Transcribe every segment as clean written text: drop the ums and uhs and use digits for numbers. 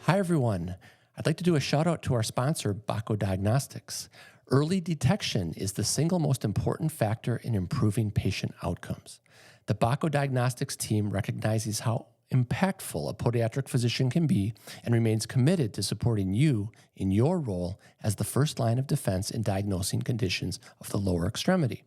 Hi, everyone. I'd like to do a shout out to our sponsor, Bako Diagnostics. Early detection is the single most important factor in improving patient outcomes. The Bako Diagnostics team recognizes how impactful a podiatric physician can be and remains committed to supporting you in your role as the first line of defense in diagnosing conditions of the lower extremity.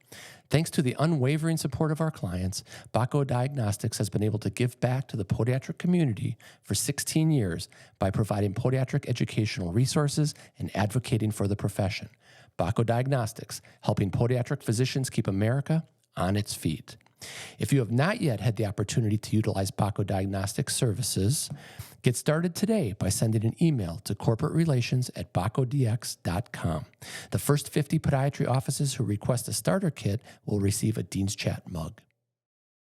Thanks to the unwavering support of our clients, Bako Diagnostics has been able to give back to the podiatric community for 16 years by providing podiatric educational resources and advocating for the profession. Bako Diagnostics, helping podiatric physicians keep America on its feet. If you have not yet had the opportunity to utilize Bako Diagnostics services, get started today by sending an email to corporaterelations@bakodx.com. The first 50 podiatry offices who request a starter kit will receive a Dean's Chat mug.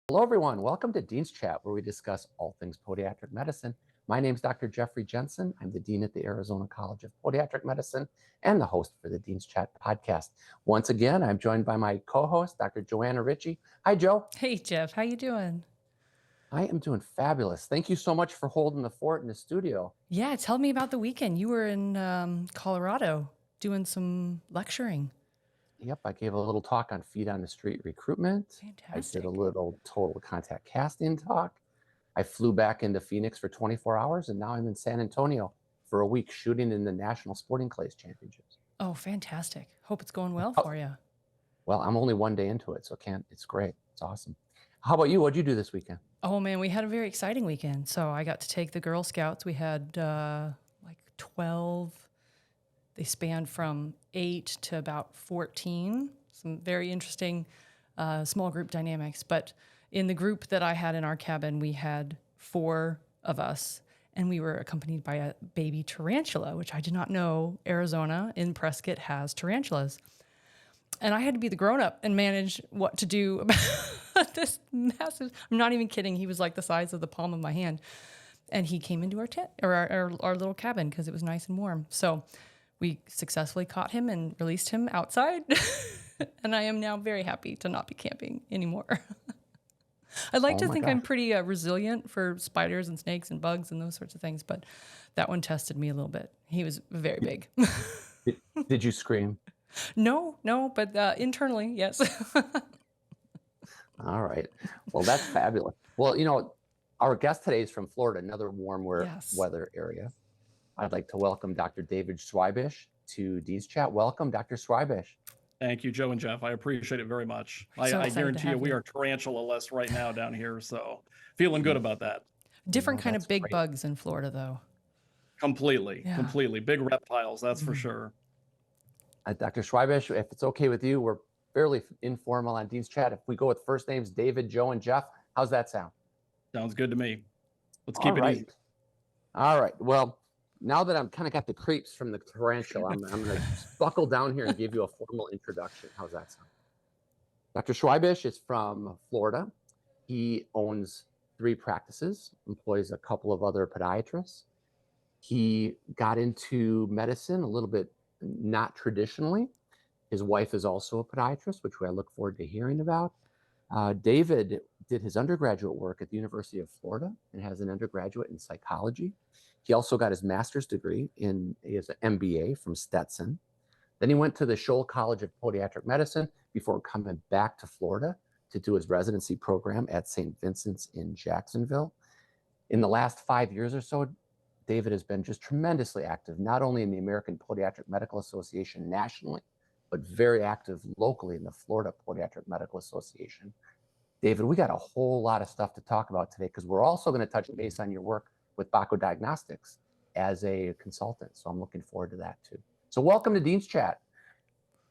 Hello, everyone. Welcome to Dean's Chat, where we discuss all things podiatric medicine. My name is Dr. Jeffrey Jensen. I'm the Dean at the Arizona College of Podiatric Medicine and the host for the Dean's Chat podcast. Once again, I'm joined by my co-host, Dr. Johanna Richey. Hi, Joe. Hey, Jeff. How you doing? I am doing fabulous. Thank you so much for holding the fort in the studio. Yeah, tell me about the weekend. You were in Colorado doing some lecturing. Yep, I gave a little talk on feet on the street recruitment. Fantastic. I did a little total contact casting talk. I flew back into Phoenix for 24 hours, and now I'm in San Antonio for a week shooting in the National Sporting Clays Championships. Oh, fantastic. Hope it's going well for you. Well, I'm only one day into it, so it's great. It's awesome. How about you? What'd you do this weekend? Oh, man, we had a very exciting weekend. So I got to take the Girl Scouts. We had like 12. They spanned from 8 to about 14. Some very interesting small group dynamics. But in the group that I had in our cabin, we had 4 of us, and we were accompanied by a baby tarantula, which I did not know Arizona in Prescott has tarantulas. And I had to be the grown-up and manage what to do about this massive, I'm not even kidding, he was like the size of the palm of my hand. And he came into our tent, or our little cabin, because it was nice and warm. So we successfully caught him and released him outside. And I am now very happy to not be camping anymore. I'd like to think I'm pretty resilient for spiders and snakes and bugs and those sorts of things, but that one tested me a little bit. He was very big. Did you scream? No, but internally, yes. All right. Well, that's fabulous. Well, our guest today is from Florida, another warm weather area. I'd like to welcome Dr. David Schweibish to Dean's Chat. Welcome, Dr. Schweibish. Thank you, Joe and Jeff. I appreciate it very much. So I guarantee you we are tarantula-less right now down here, so feeling good about that. Different kind of big bugs in Florida, though. Completely. Big reptiles, that's for sure. Dr. Schweibish, if it's okay with you, we're fairly informal on Dean's Chat. If we go with first names, David, Joe, and Jeff, how's that sound? Sounds good to me. Let's keep it easy. All right. Well, now that I'm kind of got the creeps from the tarantula, I'm going to buckle down here and give you a formal introduction. How's that sound? Dr. Schweibish is from Florida. He owns 3 practices, employs a couple of other podiatrists. He got into medicine a little bit not traditionally. His wife is also a podiatrist, which I look forward to hearing about. David did his undergraduate work at the University of Florida and has an undergraduate in psychology. He also got his master's degree in his MBA from Stetson. Then he went to the Scholl College of Podiatric Medicine before coming back to Florida to do his residency program at St. Vincent's in Jacksonville. In the last 5 years or so, David has been just tremendously active, not only in the American Podiatric Medical Association nationally, but very active locally in the Florida Podiatric Medical Association. David, we got a whole lot of stuff to talk about today because we're also going to touch base on your work with Bako Diagnostics as a consultant. So I'm looking forward to that too. So welcome to Dean's Chat.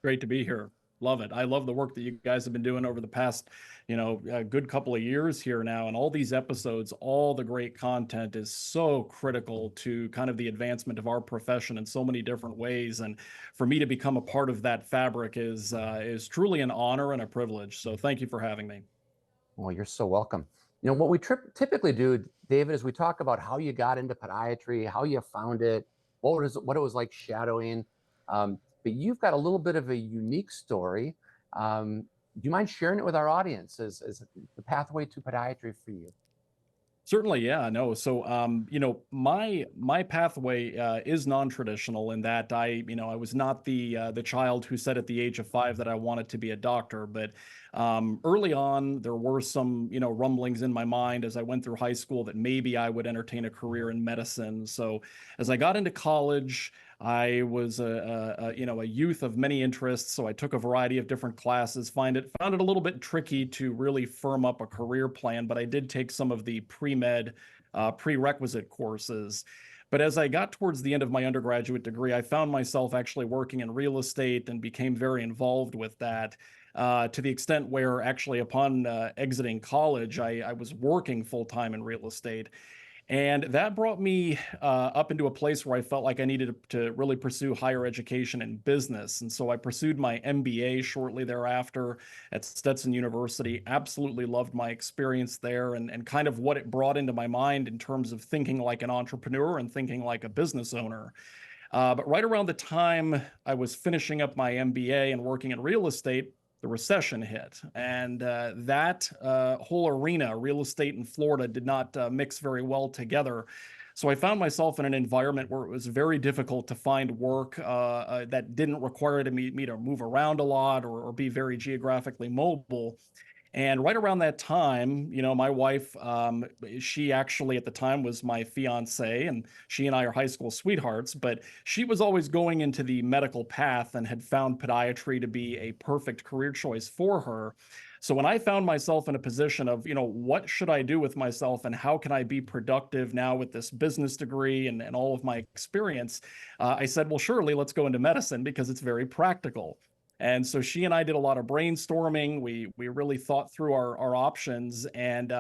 Great to be here. Love it. I love the work that you guys have been doing over the past, a good couple of years here now. And all these episodes, all the great content is so critical to kind of the advancement of our profession in so many different ways. And for me to become a part of that fabric is truly an honor and a privilege. So thank you for having me. Well, you're so welcome. What we typically do, David, is we talk about how you got into podiatry, how you found it, what it was like shadowing. But you've got a little bit of a unique story. Do you mind sharing it with our audience as the pathway to podiatry for you? Certainly, yeah, no. So, my pathway is non-traditional in that I was not the child who said at the age of 5 that I wanted to be a doctor. But early on, there were some, rumblings in my mind as I went through high school that maybe I would entertain a career in medicine. So, as I got into college, I was a youth of many interests, so I took a variety of different classes. Found it a little bit tricky to really firm up a career plan, but I did take some of the pre-med prerequisite courses. But as I got towards the end of my undergraduate degree, I found myself actually working in real estate and became very involved with that. To the extent where actually upon exiting college, I was working full time in real estate. And that brought me up into a place where I felt like I needed to really pursue higher education and business. And so I pursued my MBA shortly thereafter at Stetson University. Absolutely loved my experience there and kind of what it brought into my mind in terms of thinking like an entrepreneur and thinking like a business owner. But right around the time I was finishing up my MBA and working in real estate, the recession hit. And that whole arena, real estate in Florida, did not mix very well together. So I found myself in an environment where it was very difficult to find work that didn't require me to move around a lot or be very geographically mobile. And right around that time, my wife, she actually at the time was my fiance, and she and I are high school sweethearts, but she was always going into the medical path and had found podiatry to be a perfect career choice for her. So when I found myself in a position of, what should I do with myself and how can I be productive now with this business degree and all of my experience, I said, well, surely let's go into medicine because it's very practical. And so she and I did a lot of brainstorming. We really thought through our options, and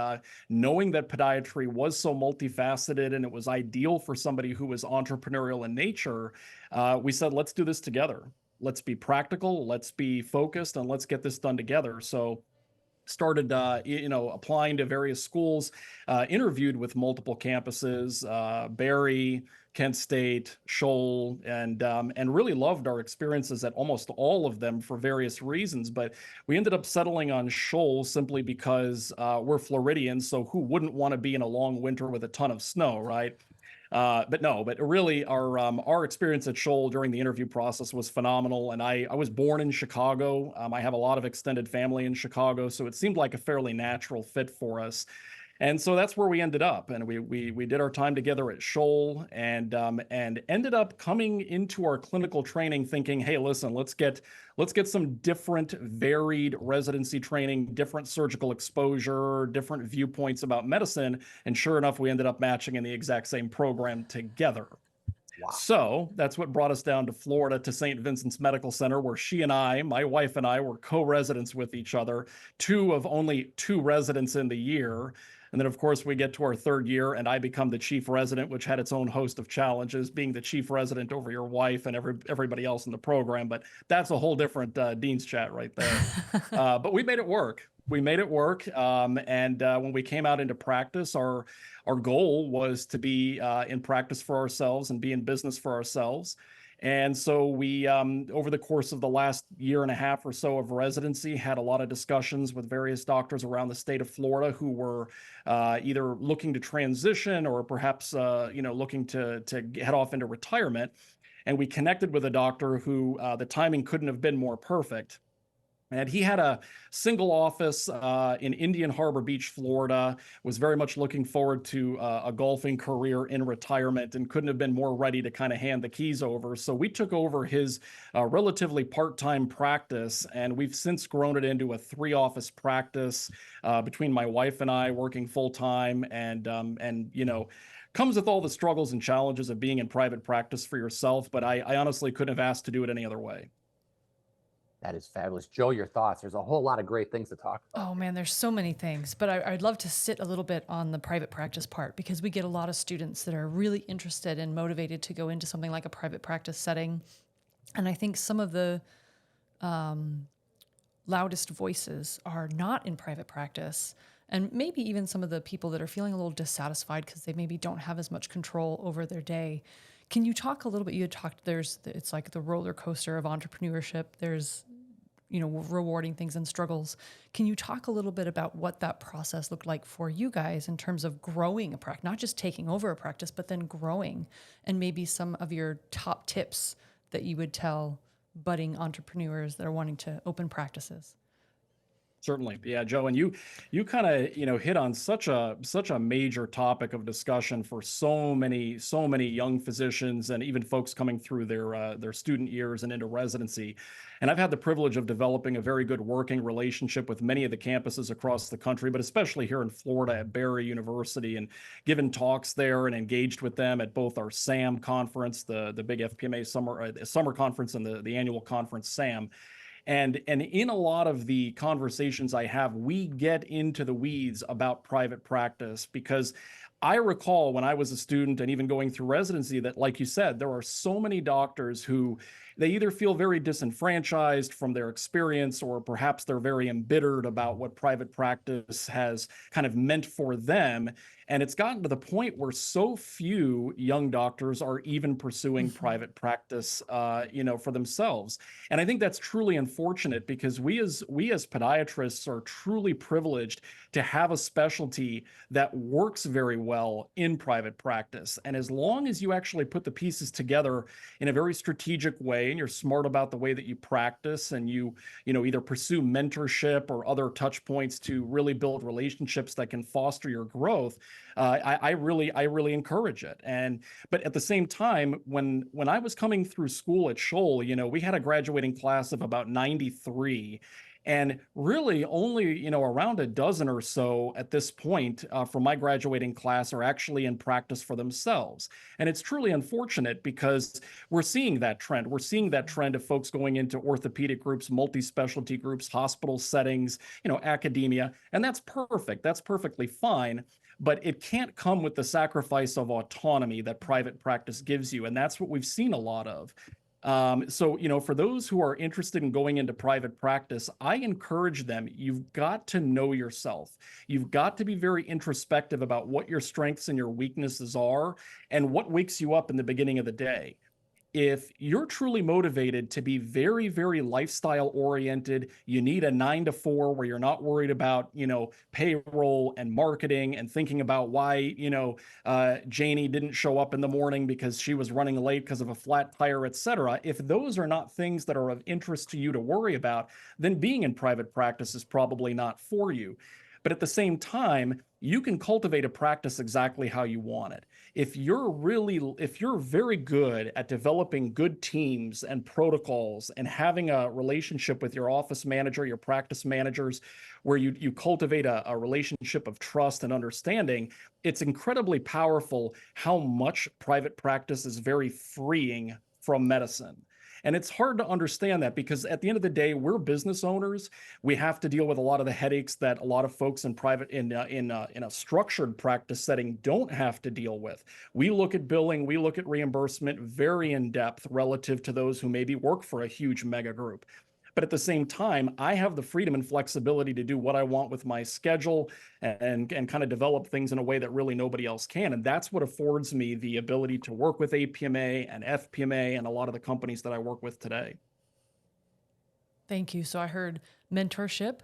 knowing that podiatry was so multifaceted and it was ideal for somebody who was entrepreneurial in nature, we said, let's do this together. Let's be practical, let's be focused, and let's get this done together. So started applying to various schools, interviewed with multiple campuses, Barry, Kent State, Shoal, and really loved our experiences at almost all of them for various reasons. But we ended up settling on Shoal simply because we're Floridians, so who wouldn't want to be in a long winter with a ton of snow, right? But really our experience at Shoal during the interview process was phenomenal. And I was born in Chicago. I have a lot of extended family in Chicago, so it seemed like a fairly natural fit for us. And so that's where we ended up, and we did our time together at Shoal, and ended up coming into our clinical training thinking, hey, listen, let's get some different, varied residency training, different surgical exposure, different viewpoints about medicine, and sure enough, we ended up matching in the exact same program together. Wow. So that's what brought us down to Florida to St. Vincent's Medical Center, where she and I, my wife and I, were co-residents with each other, two of only two residents in the year. And then, of course, we get to our third year, and I become the chief resident, which had its own host of challenges, being the chief resident over your wife and everybody else in the program. But that's a whole different Dean's chat right there. But we made it work. We made it work. And when we came out into practice, our goal was to be in practice for ourselves and be in business for ourselves. And so we, over the course of the last year and a half or so of residency, had a lot of discussions with various doctors around the state of Florida who were either looking to transition or perhaps, looking to head off into retirement. And we connected with a doctor who the timing couldn't have been more perfect. And he had a single office in Indian Harbor Beach, Florida, was very much looking forward to a golfing career in retirement and couldn't have been more ready to kind of hand the keys over. So we took over his relatively part-time practice, and we've since grown it into a 3-office practice between my wife and I working full-time, and comes with all the struggles and challenges of being in private practice for yourself. But I honestly couldn't have asked to do it any other way. That is fabulous. Joe, your thoughts? There's a whole lot of great things to talk about. Oh man, there's so many things, but I'd love to sit a little bit on the private practice part, because we get a lot of students that are really interested and motivated to go into something like a private practice setting. And I think some of the loudest voices are not in private practice, and maybe even some of the people that are feeling a little dissatisfied because they maybe don't have as much control over their day. Can you talk a little bit? You had talked, it's like the roller coaster of entrepreneurship. There's rewarding things and struggles. Can you talk a little bit about what that process looked like for you guys in terms of growing a practice, not just taking over a practice, but then growing, and maybe some of your top tips that you would tell budding entrepreneurs that are wanting to open practices? Certainly. Yeah, Joe, and you kind of, hit on such a major topic of discussion for so many young physicians and even folks coming through their student years and into residency. And I've had the privilege of developing a very good working relationship with many of the campuses across the country, but especially here in Florida at Barry University, and given talks there and engaged with them at both our SAM conference, the big FPMA summer conference, and the annual conference SAM. And in a lot of the conversations I have, we get into the weeds about private practice, because I recall when I was a student and even going through residency that, like you said, there are so many doctors who they either feel very disenfranchised from their experience, or perhaps they're very embittered about what private practice has kind of meant for them. And it's gotten to the point where so few young doctors are even pursuing private practice, for themselves. And I think that's truly unfortunate, because we as podiatrists are truly privileged to have a specialty that works very well in private practice. And as long as you actually put the pieces together in a very strategic way, and you're smart about the way that you practice, and you either pursue mentorship or other touch points to really build relationships that can foster your growth, I really encourage it. But at the same time, when I was coming through school at Scholl, we had a graduating class of about 93. And really only, around a dozen or so at this point from my graduating class are actually in practice for themselves. And it's truly unfortunate, because we're seeing that trend. We're seeing that trend of folks going into orthopedic groups, multi-specialty groups, hospital settings, academia. And that's perfect. That's perfectly fine. But it can't come with the sacrifice of autonomy that private practice gives you. And that's what we've seen a lot of. So, for those who are interested in going into private practice, I encourage them, you've got to know yourself. You've got to be very introspective about what your strengths and your weaknesses are, and what wakes you up in the beginning of the day. If you're truly motivated to be very, very lifestyle oriented, you need a 9 to 4 where you're not worried about, payroll and marketing and thinking about why, Janie didn't show up in the morning because she was running late because of a flat tire, etc. If those are not things that are of interest to you to worry about, then being in private practice is probably not for you. But at the same time, you can cultivate a practice exactly how you want it. If you're very good at developing good teams and protocols, and having a relationship with your office manager, your practice managers, where you cultivate a relationship of trust and understanding, it's incredibly powerful how much private practice is very freeing from medicine. And it's hard to understand that, because at the end of the day, we're business owners. We have to deal with a lot of the headaches that a lot of folks in a structured practice setting don't have to deal with. We look at billing, we look at reimbursement very in depth relative to those who maybe work for a huge mega group. But at the same time, I have the freedom and flexibility to do what I want with my schedule, and kind of develop things in a way that really nobody else can. And that's what affords me the ability to work with APMA and FPMA and a lot of the companies that I work with today. Thank you. So I heard mentorship,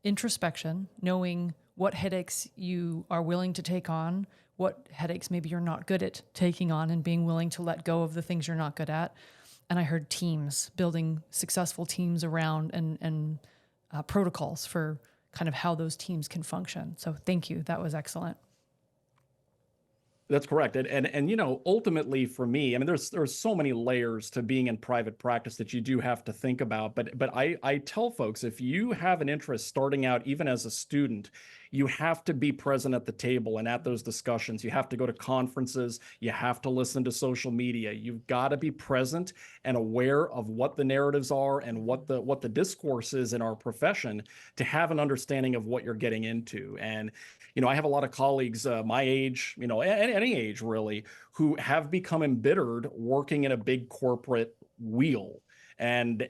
introspection, knowing what headaches you are willing to take on, what headaches maybe you're not good at taking on, and being willing to let go of the things you're not good at. And I heard teams, building successful teams around, and protocols for kind of how those teams can function. So thank you. That was excellent. That's correct. And ultimately for me, I mean, there's so many layers to being in private practice that you do have to think about. But I tell folks, if you have an interest starting out, even as a student, you have to be present at the table and at those discussions. You have to go to conferences. You have to listen to social media. You've got to be present and aware of what the narratives are and what the discourse is in our profession, to have an understanding of what you're getting into. And I have a lot of colleagues my age, any age really, who have become embittered working in a big corporate wheel. And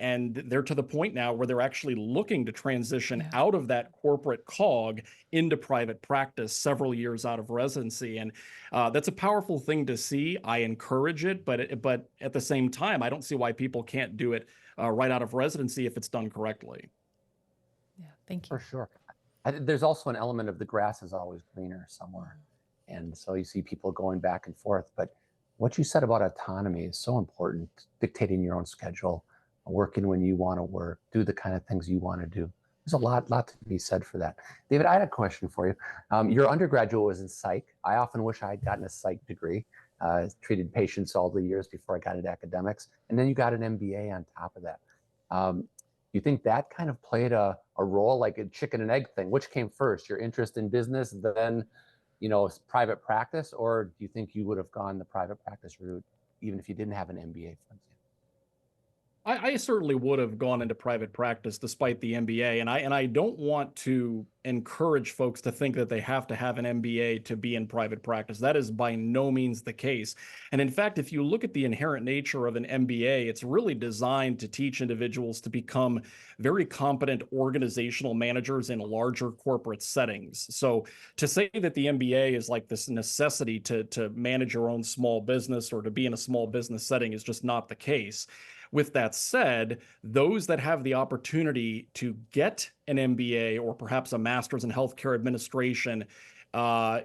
they're to the point now where they're actually looking to transition out of that corporate cog into private practice several years out of residency. And that's a powerful thing to see. I encourage it, but at the same time, I don't see why people can't do it right out of residency if it's done correctly. Yeah, thank you. For sure. There's also an element of the grass is always greener somewhere. And so you see people going back and forth. But what you said about autonomy is so important, dictating your own schedule, working when you want to work, do the kind of things you want to do. There's a lot to be said for that. David, I had a question for you. Your undergraduate was in psych. I often wish I had gotten a psych degree, treated patients all the years before I got into academics. And then you got an MBA on top of that. Do you think that kind of played a role, like a chicken and egg thing? Which came first, your interest in business, then, private practice? Or do you think you would have gone the private practice route even if you didn't have an MBA, for example? I certainly would have gone into private practice despite the MBA, and I don't want to encourage folks to think that they have to have an MBA to be in private practice. That is by no means the case. And in fact, if you look at the inherent nature of an MBA, it's really designed to teach individuals to become very competent organizational managers in larger corporate settings. So to say that the MBA is like this necessity to manage your own small business or to be in a small business setting is just not the case. With that said, those that have the opportunity to get an MBA or perhaps a master's in healthcare administration, when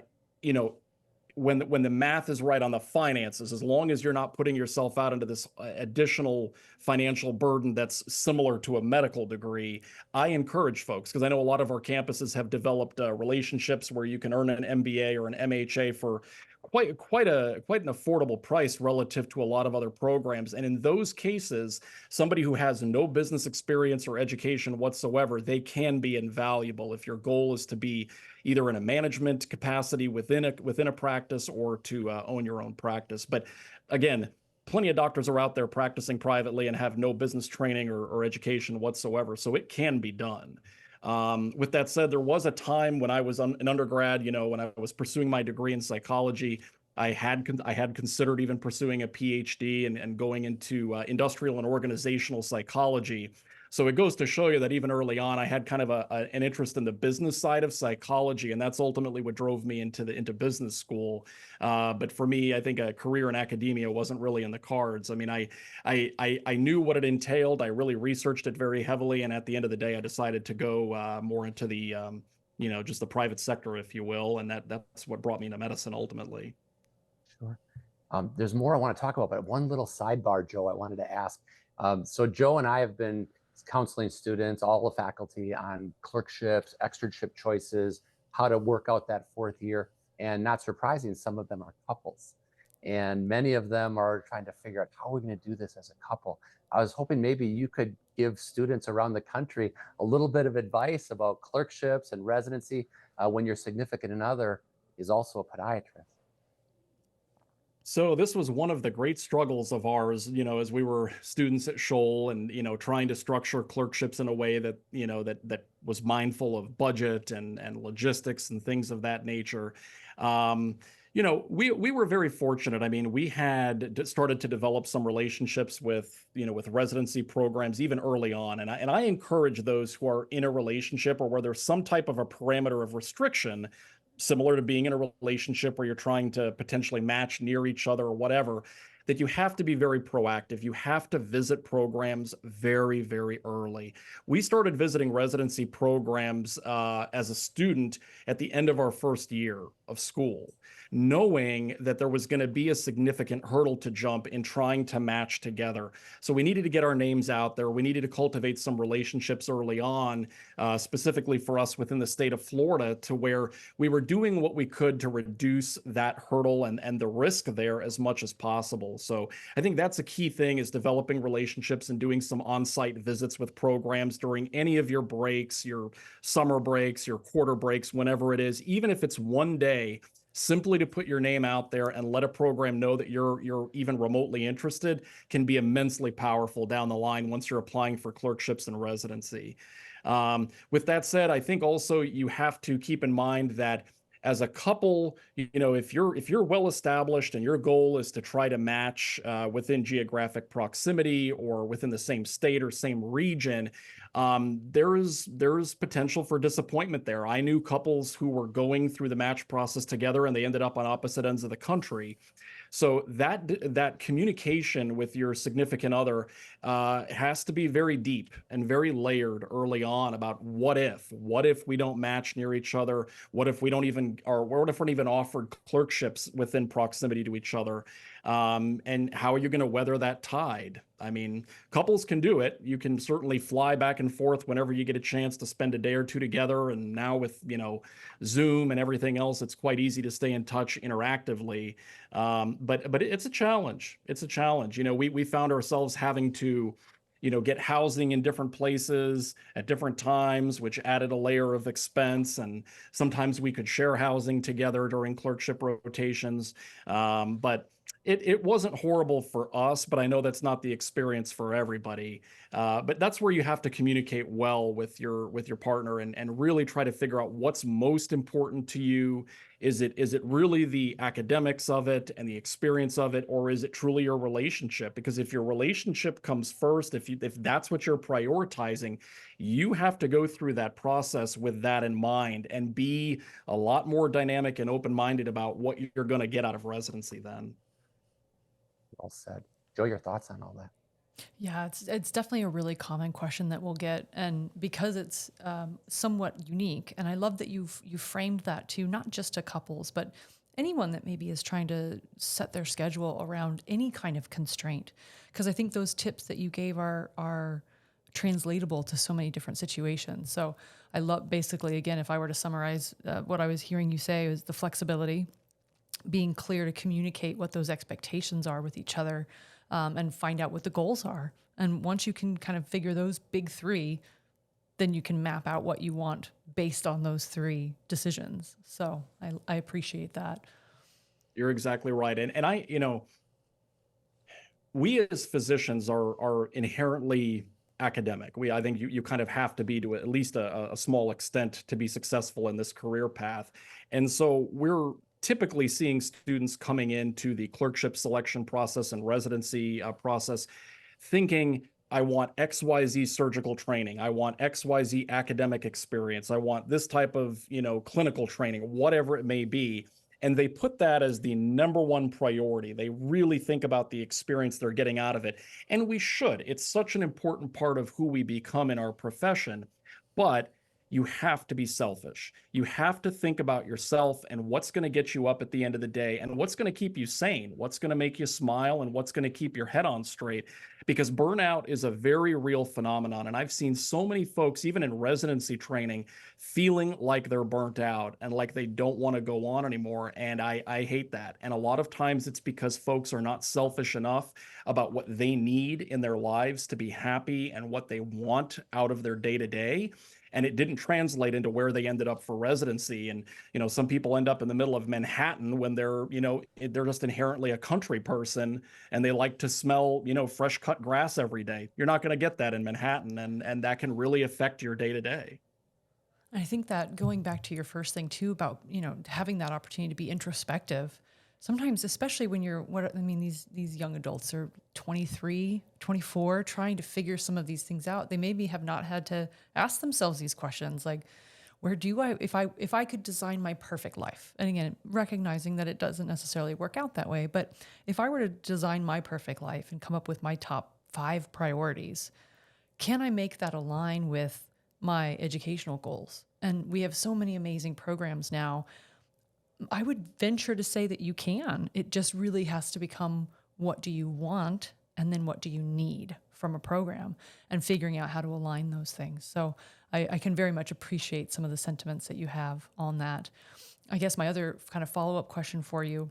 the math is right on the finances, as long as you're not putting yourself out into this additional financial burden that's similar to a medical degree, I encourage folks, because I know a lot of our campuses have developed relationships where you can earn an MBA or an MHA for quite an affordable price relative to a lot of other programs. And in those cases, somebody who has no business experience or education whatsoever, they can be invaluable if your goal is to be either in a management capacity within a practice or to own your own practice. But again, plenty of doctors are out there practicing privately and have no business training or education whatsoever, so it can be done. With that said, there was a time when I was an undergrad, when I was pursuing my degree in psychology, I had considered even pursuing a PhD and going into industrial and organizational psychology. So it goes to show you that even early on, I had kind of an interest in the business side of psychology, and that's ultimately what drove me into business school. But for me, I think a career in academia wasn't really in the cards. I mean, I knew what it entailed. I really researched it very heavily, and at the end of the day, I decided to go more into the just the private sector, if you will, and that's what brought me into medicine ultimately. Sure. There's more I want to talk about, but one little sidebar, Joe, I wanted to ask. So Joe and I have been counseling students, all the faculty, on clerkships, externship choices, how to work out that fourth year. And not surprising, some of them are couples. And many of them are trying to figure out how are we going to do this as a couple. I was hoping maybe you could give students around the country a little bit of advice about clerkships and residency when your significant other is also a podiatrist. So this was one of the great struggles of ours, as we were students at Scholl and, trying to structure clerkships in a way that, that was mindful of budget and logistics and things of that nature. We were very fortunate. I mean, we had started to develop some relationships with residency programs even early on. And I encourage those who are in a relationship or where there's some type of a parameter of restriction, similar to being in a relationship where you're trying to potentially match near each other or whatever, that you have to be very proactive. You have to visit programs very, very early. We started visiting residency programs as a student at the end of our first year of school, knowing that there was going to be a significant hurdle to jump in trying to match together. So we needed to get our names out there. We needed to cultivate some relationships early on, specifically for us within the state of Florida, to where we were doing what we could to reduce that hurdle and the risk there as much as possible. So I think that's a key thing, is developing relationships and doing some on-site visits with programs during any of your breaks, your summer breaks, your quarter breaks, whenever it is, even if it's one day, simply to put your name out there and let a program know that you're even remotely interested can be immensely powerful down the line once you're applying for clerkships and residency. With that said, I think also you have to keep in mind that as a couple, if you're well established and your goal is to try to match within geographic proximity or within the same state or same region, there's potential for disappointment there. I knew couples who were going through the match process together and they ended up on opposite ends of the country. So that communication with your significant other has to be very deep and very layered early on about what if we don't match near each other? What if we don't even, or what if we're not even offered clerkships within proximity to each other? And how are you going to weather that tide? I mean, couples can do it. You can certainly fly back and forth whenever you get a chance to spend a day or two together. And now with, Zoom and everything else, it's quite easy to stay in touch interactively. But it's a challenge. It's a challenge. We found ourselves having to, get housing in different places at different times, which added a layer of expense. And sometimes we could share housing together during clerkship rotations. But it wasn't horrible for us, but I know that's not the experience for everybody. But that's where you have to communicate well with your partner and really try to figure out what's most important to you. Is it really the academics of it and the experience of it, or is it truly your relationship? Because if your relationship comes first, if that's what you're prioritizing, you have to go through that process with that in mind and be a lot more dynamic and open-minded about what you're going to get out of residency then. Well said. Joe, your thoughts on all that? Yeah, it's definitely a really common question that we'll get, and because it's somewhat unique, and I love that you framed that to not just to couples, but anyone that maybe is trying to set their schedule around any kind of constraint. Because I think those tips that you gave are translatable to so many different situations. So I love, basically, again, if I were to summarize what I was hearing you say, is the flexibility, being clear to communicate what those expectations are with each other, and find out what the goals are. And once you can kind of figure those big three, then you can map out what you want based on those three decisions. So I appreciate that. You're exactly right. And I, we as physicians are inherently academic. I think you kind of have to be, to at least a small extent, to be successful in this career path. And so we're typically seeing students coming into the clerkship selection process and residency process thinking, I want XYZ surgical training. I want XYZ academic experience. I want this type of, clinical training, whatever it may be. And they put that as the number one priority. They really think about the experience they're getting out of it. And we should. It's such an important part of who we become in our profession. But you have to be selfish. You have to think about yourself and what's going to get you up at the end of the day and what's going to keep you sane, what's going to make you smile, and what's going to keep your head on straight. Because burnout is a very real phenomenon. And I've seen so many folks, even in residency training, feeling like they're burnt out and like they don't want to go on anymore. And I hate that. And a lot of times it's because folks are not selfish enough about what they need in their lives to be happy and what they want out of their day-to-day. And it didn't translate into where they ended up for residency. And, some people end up in the middle of Manhattan when they're just inherently a country person and they like to smell, fresh cut grass every day. You're not going to get that in Manhattan. And that can really affect your day to day. I think that going back to your first thing too about, having that opportunity to be introspective, sometimes, especially when these young adults are 23, 24, trying to figure some of these things out. They maybe have not had to ask themselves these questions like, if I could design my perfect life, and again, recognizing that it doesn't necessarily work out that way, but if I were to design my perfect life and come up with my top 5 priorities, can I make that align with my educational goals? And we have so many amazing programs now. I would venture to say that you can. It just really has to become, what do you want? And then what do you need from a program, and figuring out how to align those things. So I can very much appreciate some of the sentiments that you have on that. I guess my other kind of follow-up question for you,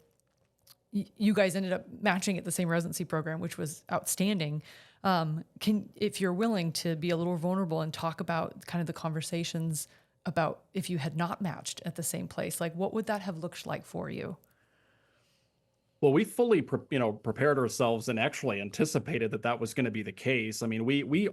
you guys ended up matching at the same residency program, which was outstanding. If you're willing to be a little vulnerable and talk about kind of the conversations about if you had not matched at the same place, like what would that have looked like for you? Well, we fully, prepared ourselves and actually anticipated that was going to be the case. I mean,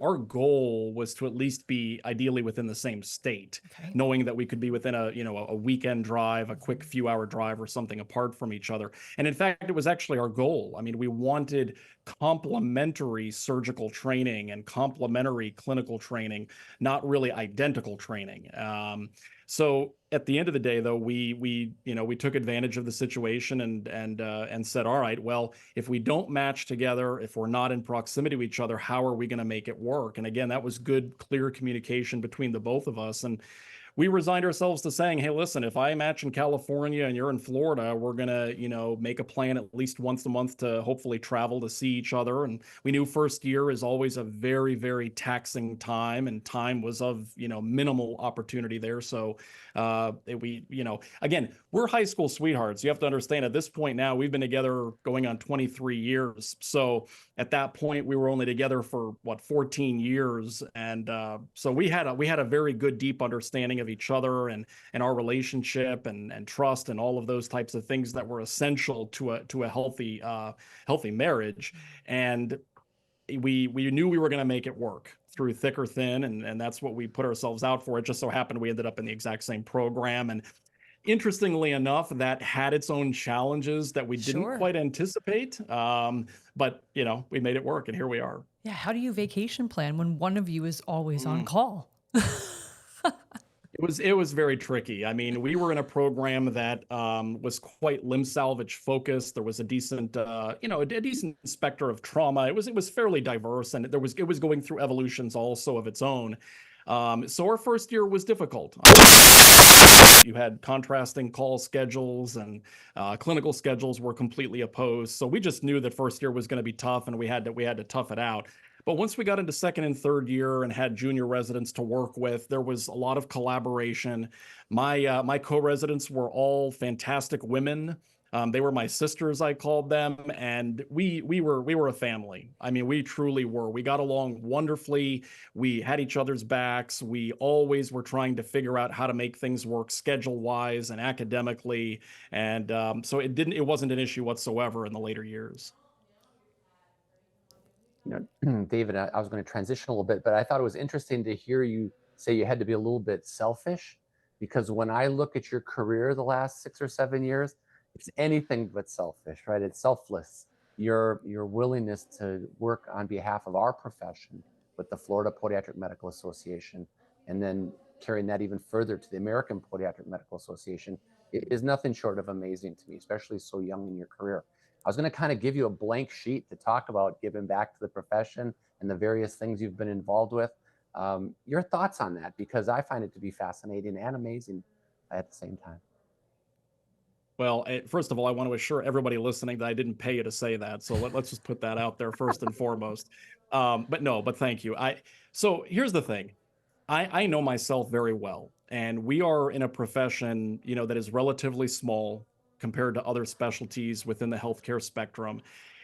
our goal was to at least be ideally within the same state, Okay. knowing that we could be within a weekend drive, a quick few-hour drive, or something apart from each other. And in fact, it was actually our goal. I mean, we wanted complementary surgical training and complementary clinical training, not really identical training. So at the end of the day, though, we took advantage of the situation and said, all right, well, if we don't match together, if we're not in proximity to each other, how are we going to make it work? And again, that was good, clear communication between the both of us. And we resigned ourselves to saying, hey, listen, if I match in California and you're in Florida, we're going to, make a plan at least once a month to hopefully travel to see each other. And we knew first year is always a very, very taxing time, and time was of, minimal opportunity there. So again, we're high school sweethearts. You have to understand at this point now, we've been together going on 23 years. So at that point, we were only together for 14 years. And so we had a very good, deep understanding of each other and our relationship and trust and all of those types of things that were essential to a healthy marriage. And we knew we were going to make it work through thick or thin. And that's what we put ourselves out for. It just so happened we ended up in the exact same program. And interestingly enough, that had its own challenges that we didn't Sure. quite anticipate. But we made it work, and here we are. Yeah. How do you vacation plan when one of you is always on call? It was very tricky. I mean, we were in a program that was quite limb salvage focused. There was a decent, a decent specter of trauma. It was fairly diverse, and it was going through evolutions also of its own. So our first year was difficult. You had contrasting call schedules, and clinical schedules were completely opposed. So we just knew that first year was going to be tough, and we had to tough it out. But once we got into second and third year and had junior residents to work with, there was a lot of collaboration. My co-residents were all fantastic women. They were my sisters, I called them, and we were a family. I mean, we truly were. We got along wonderfully. We had each other's backs. We always were trying to figure out how to make things work schedule-wise and academically, and so it wasn't an issue whatsoever in the later years. David, I was going to transition a little bit, but I thought it was interesting to hear you say you had to be a little bit selfish, because when I look at your career the last 6 or 7 years, it's anything but selfish, right? It's selfless. Your willingness to work on behalf of our profession with the Florida Podiatric Medical Association, and then carrying that even further to the American Podiatric Medical Association, it is nothing short of amazing to me, especially so young in your career. I was going to kind of give you a blank sheet to talk about giving back to the profession and the various things you've been involved with. Your thoughts on that, because I find it to be fascinating and amazing at the same time. Well, first of all, I want to assure everybody listening that I didn't pay you to say that. So let's just put that out there first and foremost. But thank you. So here's the thing. I know myself very well, and we are in a profession, that is relatively small compared to other specialties within the healthcare spectrum.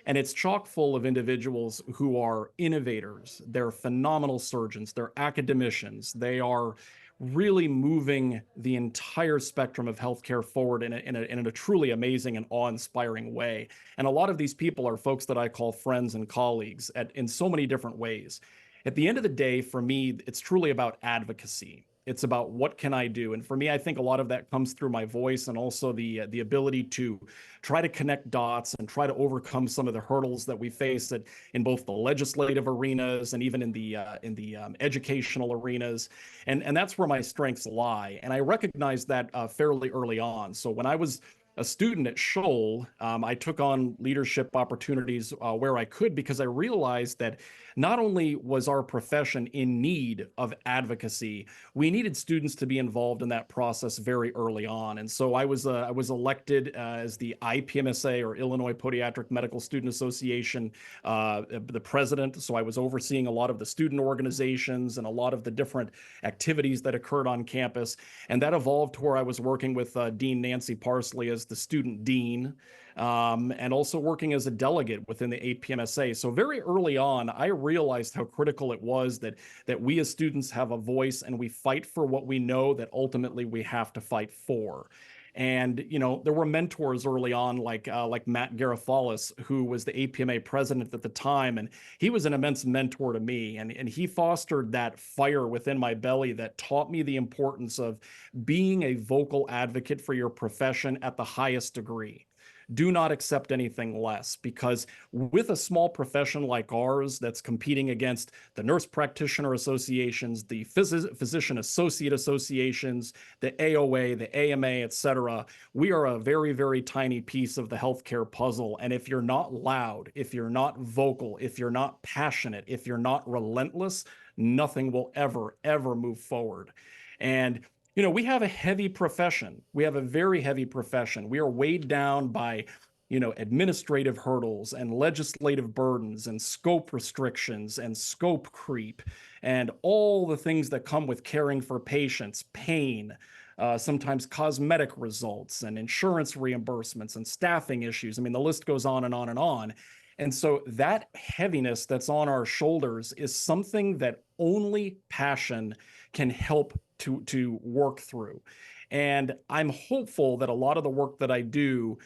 And it's chock full of individuals who are innovators. They're phenomenal surgeons. They're academicians. They are really moving the entire spectrum of healthcare forward in a truly amazing and awe-inspiring way. And a lot of these people are folks that I call friends and colleagues in so many different ways. At the end of the day, for me, it's truly about advocacy. It's about what can I do? And for me, I think a lot of that comes through my voice, and also the ability to try to connect dots and try to overcome some of the hurdles that we face in both the legislative arenas and even in the educational arenas. And that's where my strengths lie. And I recognized that fairly early on. So when I was a student at Scholl, I took on leadership opportunities where I could, because I realized that not only was our profession in need of advocacy, we needed students to be involved in that process very early on. And so I was elected as the IPMSA, or Illinois Podiatric Medical Student Association, the president. So I was overseeing a lot of the student organizations and a lot of the different activities that occurred on campus. And that evolved to where I was working with Dean Nancy Parsley as the student dean, and also working as a delegate within the APMSA. So very early on, I realized how critical it was that we as students have a voice, and we fight for what we know that ultimately we have to fight for. And there were mentors early on, like Matt Garofalus, who was the APMA president at the time, and he was an immense mentor to me. And he fostered that fire within my belly that taught me the importance of being a vocal advocate for your profession at the highest degree. do not accept anything less, because with a small profession like ours that's competing against the nurse practitioner associations, the physician associate associations, the AOA, the AMA, et cetera, we are a very, very tiny piece of the healthcare puzzle. And if you're not loud, if you're not vocal, if you're not passionate, if you're not relentless, nothing will ever, ever move forward. And we have a heavy profession. We have a very heavy profession. We are weighed down by, administrative hurdles and legislative burdens and scope restrictions and scope creep and all the things that come with caring for patients, pain, sometimes cosmetic results and insurance reimbursements and staffing issues. I mean, the list goes on and on and on. And so that heaviness that's on our shoulders is something that only passion can help to work through. And I'm hopeful that a lot of the work that I do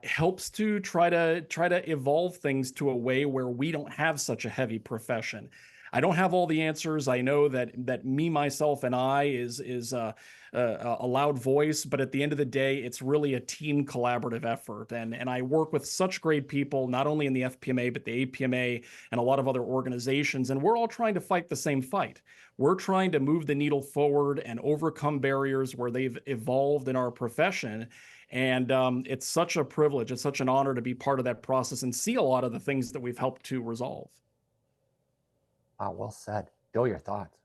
helps to try to evolve things to a way where we don't have such a heavy profession. I don't have all the answers. I know that me, myself, and I is a loud voice, but at the end of the day, it's really a team collaborative effort. And I work with such great people, not only in the FPMA, but the APMA and a lot of other organizations. And we're all trying to fight the same fight. We're trying to move the needle forward and overcome barriers where they've evolved in our profession. And it's such a privilege. It's such an honor to be part of that process and see a lot of the things that we've helped to resolve. Well said. Bill, your thoughts?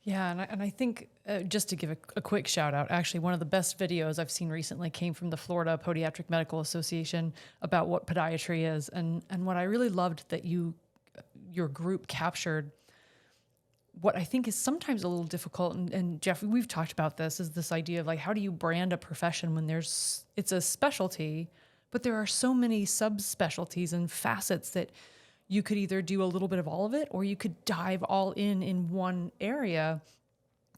Yeah, and I think just to give a quick shout out, actually one of the best videos I've seen recently came from the Florida Podiatric Medical Association about what podiatry is. And what I really loved that your group captured, what I think is sometimes a little difficult, and Jeff, we've talked about this, is this idea of like, how do you brand a profession when it's a specialty, but there are so many subspecialties and facets that you could either do a little bit of all of it, or you could dive all in one area.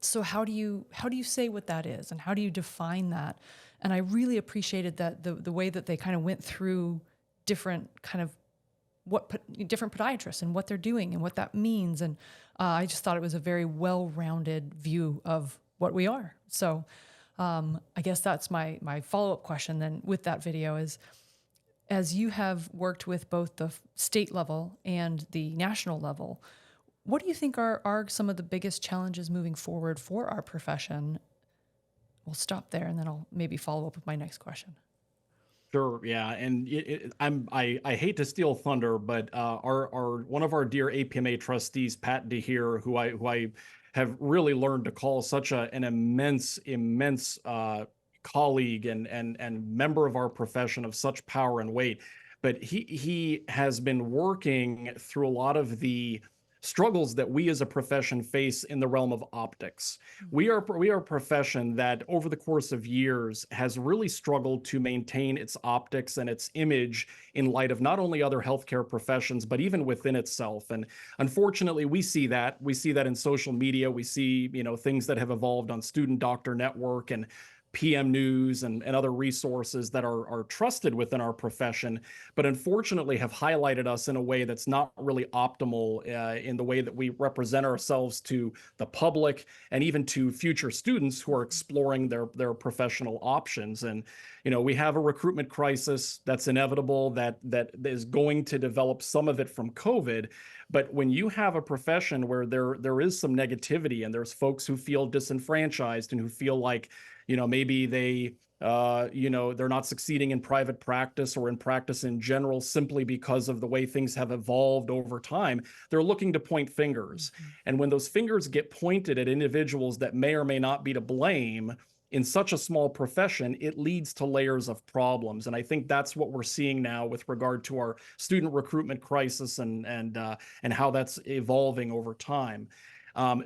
So how do you say what that is, and how do you define that? And I really appreciated that the way that they kind of went through different kind of different podiatrists and what they're doing and what that means. And I just thought it was a very well-rounded view of what we are. So I guess that's my follow-up question then with that video is, as you have worked with both the state level and the national level, what do you think are some of the biggest challenges moving forward for our profession? We'll stop there, and then I'll maybe follow up with my next question. Sure, yeah, and I hate to steal thunder, but our one of our dear APMA trustees, Pat DeHere, who I have really learned to call such an immense colleague and member of our profession of such power and weight, but he has been working through a lot of the struggles that we as a profession face in the realm of optics. We are a profession that over the course of years has really struggled to maintain its optics and its image in light of not only other healthcare professions, but even within itself. And unfortunately, we see that in social media. We see, things that have evolved on Student Doctor Network and PM News and other resources that are trusted within our profession, but unfortunately have highlighted us in a way that's not really optimal in the way that we represent ourselves to the public and even to future students who are exploring their professional options. And, we have a recruitment crisis that's inevitable, that is going to develop some of it from COVID. But when you have a profession where there is some negativity and there's folks who feel disenfranchised and who feel like, maybe they're not succeeding in private practice or in practice in general simply because of the way things have evolved over time, they're looking to point fingers. Mm-hmm. And when those fingers get pointed at individuals that may or may not be to blame in such a small profession, it leads to layers of problems. And I think that's what we're seeing now with regard to our student recruitment crisis and how that's evolving over time.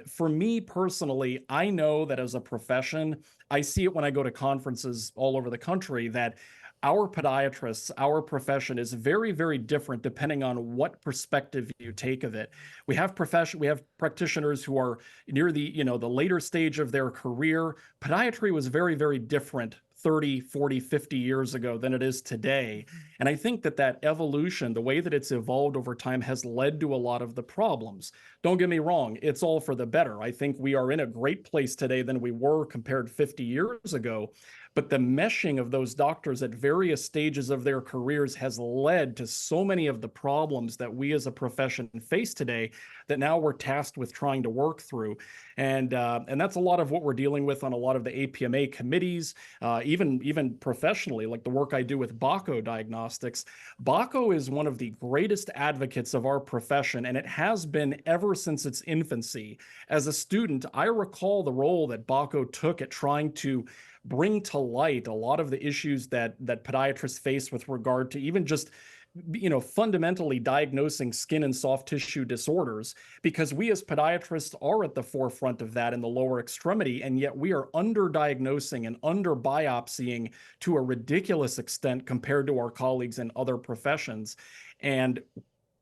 For me personally, I know that as a profession, I see it when I go to conferences all over the country, that our podiatrists, our profession is very, very different depending on what perspective you take of it. We have practitioners who are near the later stage of their career. Podiatry was very, very different 30, 40, 50 years ago than it is today. And I think that evolution, the way that it's evolved over time, has led to a lot of the problems. Don't get me wrong, it's all for the better. I think we are in a great place today than we were compared 50 years ago. But the meshing of those doctors at various stages of their careers has led to so many of the problems that we as a profession face today that now we're tasked with trying to work through. And that's a lot of what we're dealing with on a lot of the APMA committees, even professionally, like the work I do with Bako Diagnostics. Bako is one of the greatest advocates of our profession, and it has been ever since its infancy. As a student, I recall the role that Bako took at trying to bring to light a lot of the issues that podiatrists face with regard to even just fundamentally diagnosing skin and soft tissue disorders, because we as podiatrists are at the forefront of that in the lower extremity, and yet we are underdiagnosing and under biopsying to a ridiculous extent compared to our colleagues in other professions. And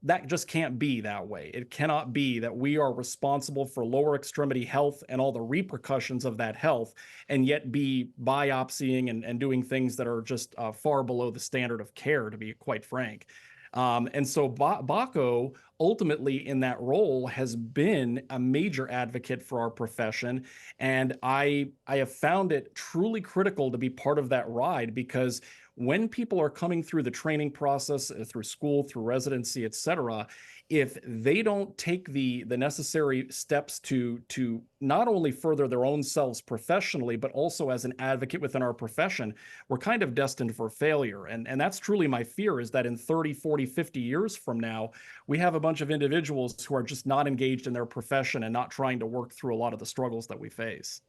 that just can't be that way. It cannot be that we are responsible for lower extremity health and all the repercussions of that health, and yet be biopsying and doing things that are just far below the standard of care, to be quite frank. And so Bako ultimately in that role has been a major advocate for our profession. And I have found it truly critical to be part of that ride, because when people are coming through the training process, through school, through residency, et cetera, if they don't take the necessary steps to not only further their own selves professionally, but also as an advocate within our profession, we're kind of destined for failure. And that's truly my fear, is that in 30, 40, 50 years from now, we have a bunch of individuals who are just not engaged in their profession and not trying to work through a lot of the struggles that we face.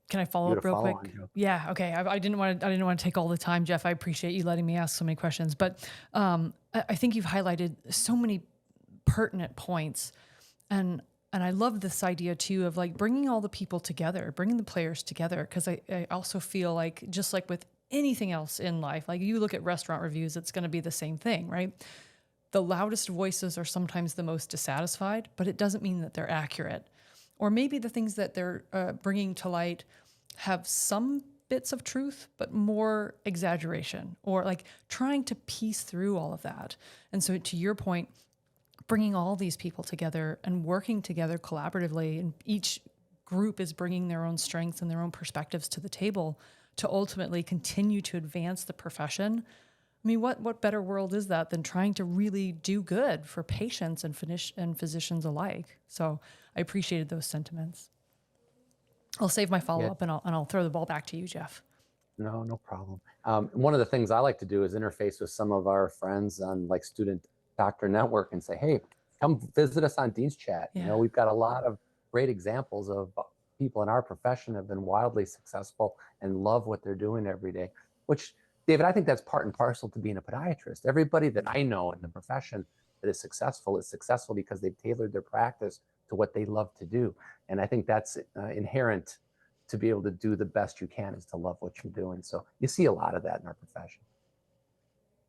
Can I follow up real quick? Yeah. Okay. I didn't want to take all the time, Jeff. I appreciate you letting me ask so many questions, but I think you've highlighted so many pertinent points, and I love this idea too of like bringing all the people together, bringing the players together, because I also feel like, just like with anything else in life, like you look at restaurant reviews, it's going to be the same thing, right? The loudest voices are sometimes the most dissatisfied, but it doesn't mean that they're accurate. Or maybe the things that they're bringing to light have some bits of truth, but more exaggeration, or like trying to piece through all of that. And so to your point, bringing all these people together and working together collaboratively, and each group is bringing their own strengths and their own perspectives to the table to ultimately continue to advance the profession. I mean, what better world is that than trying to really do good for patients and physicians alike? So I appreciated those sentiments. I'll save my follow-up, and I'll throw the ball back to you, Jeff. No problem. One of the things I like to do is interface with some of our friends on like Student Doctor Network and say, hey, come visit us on Dean's Chat. Yeah. You know, we've got a lot of great examples of people in our profession have been wildly successful and love what they're doing every day, which, David, I think that's part and parcel to being a podiatrist. Everybody that I know in the profession that is successful because they've tailored their practice to what they love to do. And I think that's inherent to be able to do the best you can, is to love what you're doing. So you see a lot of that in our profession.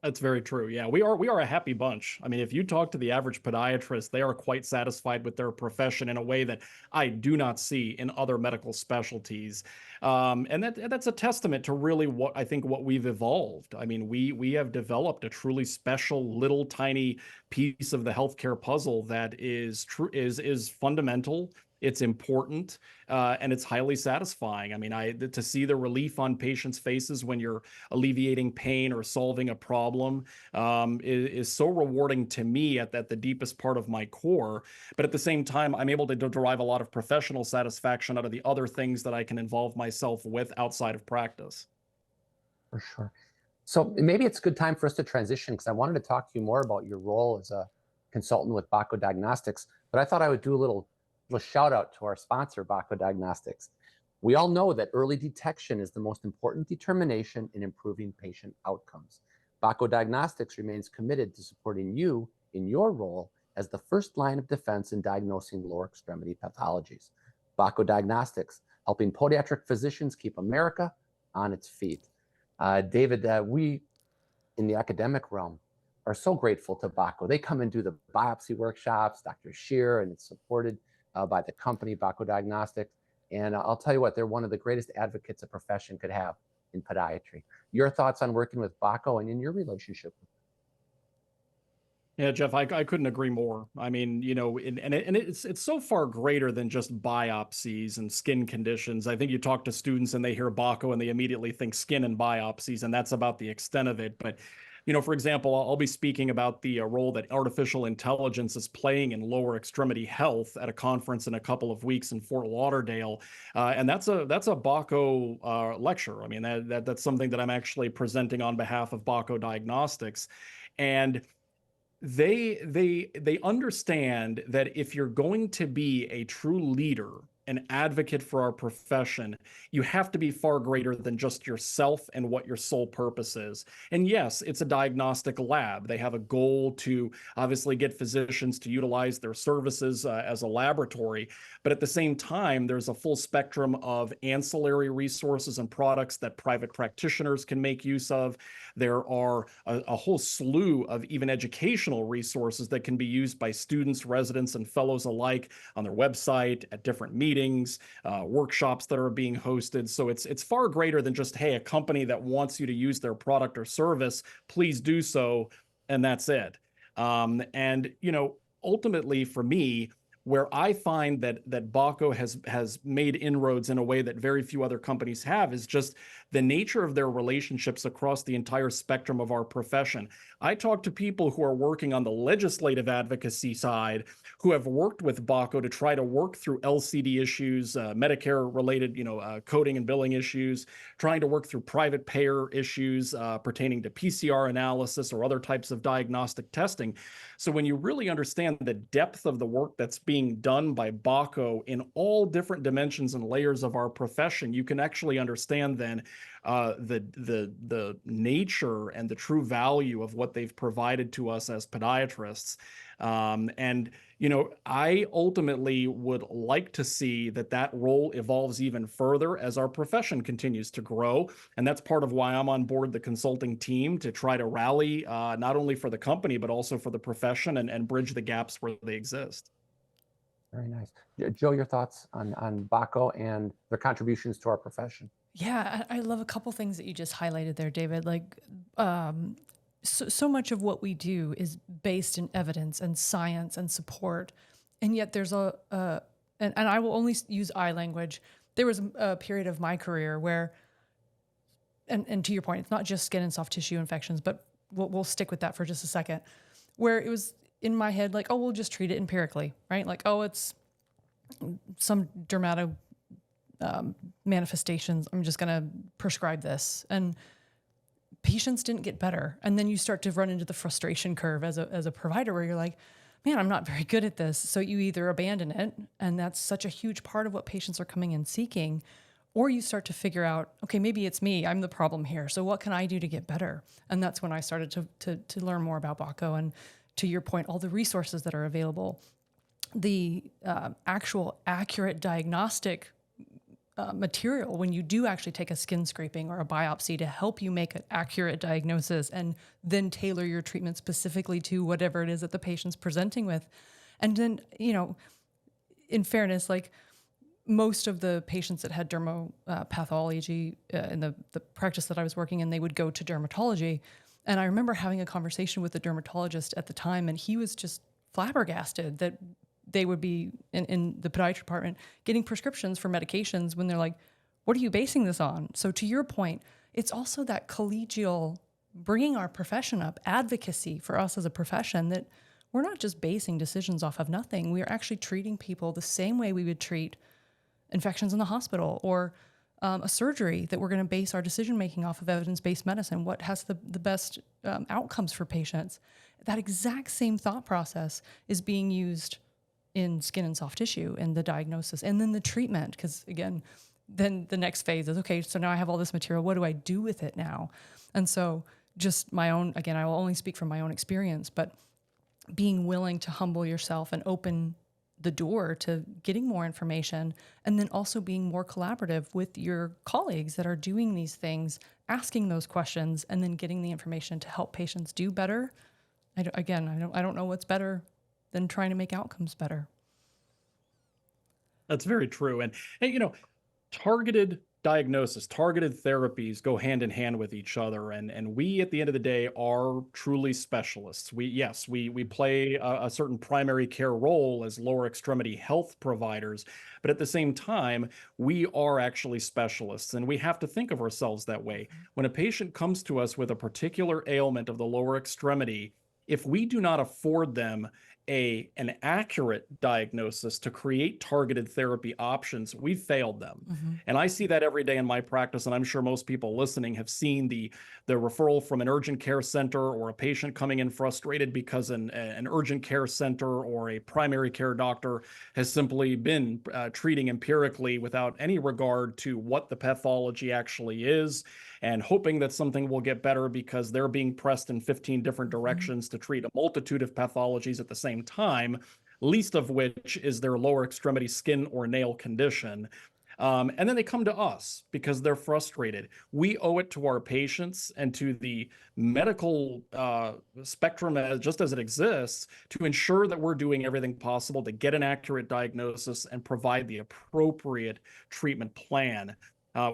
That's very true. Yeah, we are a happy bunch. I mean, if you talk to the average podiatrist, they are quite satisfied with their profession in a way that I do not see in other medical specialties. And that's a testament to really what we've evolved. I mean, we have developed a truly special little tiny piece of the healthcare puzzle that is fundamental. It's important, and it's highly satisfying. I mean, to see the relief on patients' faces when you're alleviating pain or solving a problem is so rewarding to me at the deepest part of my core. But at the same time, I'm able to derive a lot of professional satisfaction out of the other things that I can involve myself with outside of practice. For sure. So maybe it's a good time for us to transition, because I wanted to talk to you more about your role as a consultant with Bako Diagnostics, but I thought I would do a little shout out to our sponsor, Bako Diagnostics. We all know that early detection is the most important determination in improving patient outcomes. Bako Diagnostics remains committed to supporting you in your role as the first line of defense in diagnosing lower extremity pathologies. Bako Diagnostics, helping podiatric physicians keep America on its feet. David, we in the academic realm are so grateful to Bako. They come and do the biopsy workshops, Dr. Shear, and it's supported by the company, Bako Diagnostics. And I'll tell you what, they're one of the greatest advocates a profession could have in podiatry. Your thoughts on working with Bako and in your relationship with them? Yeah, Jeff, I couldn't agree more. I mean, it's so far greater than just biopsies and skin conditions. I think you talk to students and they hear Bako and they immediately think skin and biopsies, and that's about the extent of it. But, for example, I'll be speaking about the role that artificial intelligence is playing in lower extremity health at a conference in a couple of weeks in Fort Lauderdale, and that's a Bako lecture. I mean, that's something that I'm actually presenting on behalf of Bako Diagnostics, and they understand that if you're going to be a true leader, an advocate for our profession, you have to be far greater than just yourself and what your sole purpose is. And yes, it's a diagnostic lab. They have a goal to obviously get physicians to utilize their services as a laboratory. But at the same time, there's a full spectrum of ancillary resources and products that private practitioners can make use of. There are a whole slew of even educational resources that can be used by students, residents, and fellows alike on their website, at different meetings, workshops that are being hosted. So it's far greater than just, hey, a company that wants you to use their product or service, please do so, and that's it. And ultimately for me, where I find that Bako has made inroads in a way that very few other companies have is just the nature of their relationships across the entire spectrum of our profession. I talk to people who are working on the legislative advocacy side, who have worked with Bako to try to work through LCD issues, Medicare-related, coding and billing issues, trying to work through private payer issues pertaining to PCR analysis or other types of diagnostic testing. So when you really understand the depth of the work that's being done by Bako in all different dimensions and layers of our profession, you can actually understand then the nature and the true value of what they've provided to us as podiatrists. And I ultimately would like to see that role evolves even further as our profession continues to grow. And that's part of why I'm on board the consulting team, to try to rally not only for the company, but also for the profession and bridge the gaps where they exist. Very nice. Joe, your thoughts on Bako and their contributions to our profession? Yeah, I love a couple things that you just highlighted there, David. Like, so much of what we do is based in evidence and science and support, and yet there's and I will only use I language. There was a period of my career where, and to your point, it's not just skin and soft tissue infections, but we'll stick with that for just a second, where it was in my head like, oh, we'll just treat it empirically, right? Like, oh, it's some dermato manifestations, I'm just going to prescribe this. And patients didn't get better. And then you start to run into the frustration curve as a provider where you're like, man, I'm not very good at this. So you either abandon it, and that's such a huge part of what patients are coming in seeking, or you start to figure out, okay, maybe it's me, I'm the problem here. So what can I do to get better? And that's when I started to learn more about Bako. And to your point, all the resources that are available, the actual accurate diagnostic material when you do actually take a skin scraping or a biopsy to help you make an accurate diagnosis and then tailor your treatment specifically to whatever it is that the patient's presenting with. And then, in fairness, like most of the patients that had dermopathology in the practice that I was working in, they would go to dermatology. And I remember having a conversation with the dermatologist at the time, and he was just flabbergasted that they would be in the podiatry department getting prescriptions for medications when they're like, what are you basing this on? So to your point, it's also that collegial, bringing our profession up, advocacy for us as a profession, that we're not just basing decisions off of nothing. We are actually treating people the same way we would treat infections in the hospital or a surgery, that we're going to base our decision-making off of evidence-based medicine. What has the best outcomes for patients? That exact same thought process is being used in skin and soft tissue and the diagnosis and then the treatment. Because again, then the next phase is, okay, so now I have all this material. What do I do with it now? And so just my own, again, I will only speak from my own experience, but being willing to humble yourself and open the door to getting more information, and then also being more collaborative with your colleagues that are doing these things, asking those questions, and then getting the information to help patients do better. I don't know what's better than trying to make outcomes better. That's very true. And targeted diagnosis, targeted therapies go hand in hand with each other. And we, at the end of the day, are truly specialists. We play a certain primary care role as lower extremity health providers, but at the same time, we are actually specialists, and we have to think of ourselves that way. When a patient comes to us with a particular ailment of the lower extremity, if we do not afford them an accurate diagnosis to create targeted therapy options, we've failed them. And I see that every day in my practice, and I'm sure most people listening have seen the referral from an urgent care center, or a patient coming in frustrated because an urgent care center or a primary care doctor has simply been treating empirically without any regard to what the pathology actually is, and hoping that something will get better because they're being pressed in 15 different directions to treat a multitude of pathologies at the same time, least of which is their lower extremity skin or nail condition. And then they come to us because they're frustrated. We owe it to our patients and to the medical spectrum, just as it exists, to ensure that we're doing everything possible to get an accurate diagnosis and provide the appropriate treatment plan.